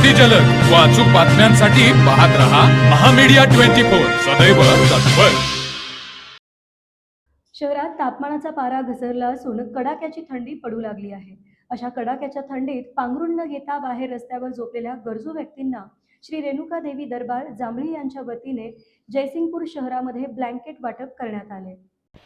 अगदी जलद व अचूक बातम्यांसाठी पाहत रहा महामीडिया 24 सदैव तत्पर. शहरात तापमानाचा पारा घसरला असून कडाक्याची थंडी पडू लागली आहे. अशा कडाक्याच्या थंडीत पांघरूण न घेता बाहेर रस्त्यावर झोपलेल्या गरजू व्यक्तींना श्री रेणुका देवी दरबार जांभळी यांच्या वतीने जयसिंगपूर शहरामध्ये ब्लँकेट वाटप करण्यात आले.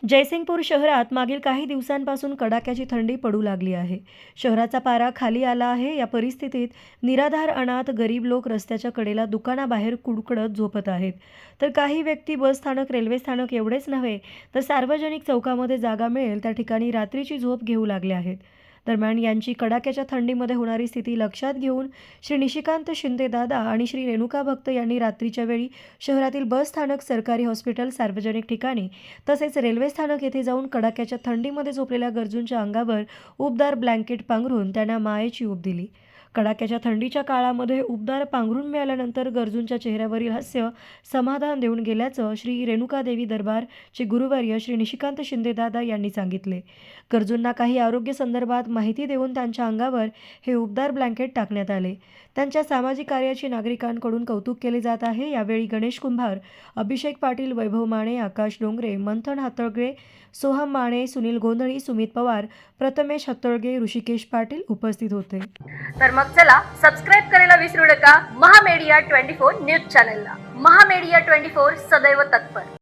जयसिंगपूर शहरात मागील काही दिवसांपासून कडाक्याची थंडी पडू लागली आहे. शहराचा पारा खाली आला आहे. या परिस्थितीत निराधार अनाथ गरीब लोक रस्त्याच्या कडेला दुकानाबाहेर कुडकुडत झोपत आहेत. तर काही व्यक्ती बस स्थानक, रेल्वे स्थानक एवढेच नव्हे तर सार्वजनिक चौकामध्ये जागा मिळेल त्या ठिकाणी रात्रीची झोप घेऊ लागले आहेत. दरम्यान यांची कडाक्याच्या थंडीमध्ये होणारी स्थिती लक्षात घेऊन श्री निशिकांत शिंदे दादा आणि श्री रेणुका भक्त यांनी रात्रीच्या वेळी शहरातील बस स्थानक, सरकारी हॉस्पिटल, सार्वजनिक ठिकाणी तसेच रेल्वे स्थानक येथे जाऊन कडाक्याच्या थंडीमध्ये झोपलेल्या गरजूंच्या अंगावर उबदार ब्लँकेट पांघरून त्यांना मायेची ऊब दिली. कडाक्याच्या थंडीच्या काळामध्ये उबदार पांघरून मिळाल्यानंतर गरजूंच्या चेहऱ्यावरील हास्य समाधान देऊन गेल्याचं श्री रेणुका देवी दरबारचे गुरुवर्य श्री निशिकांत शिंदे दादा यांनी सांगितले. गरजूंना काही आरोग्य संदर्भात माहिती देऊन त्यांच्या अंगावर हे उबदार ब्लँकेट टाकण्यात आले. त्यांच्या सामाजिक कार्याची नागरिकांकडून कौतुक केले जात आहे. यावेळी गणेश कुंभार, अभिषेक पाटील, वैभव माने, आकाश डोंगरे, मंथन हातळगे, सोहम माने, सुनील गोंधळी, सुमित पवार, प्रथमेश हातळगे, ऋषिकेश पाटील उपस्थित होते. तर मग चला सबस्क्राईब करायला विसरू नका महामीडिया 24 न्यूज चॅनलला. महामीडिया 24 सदैव तत्पर.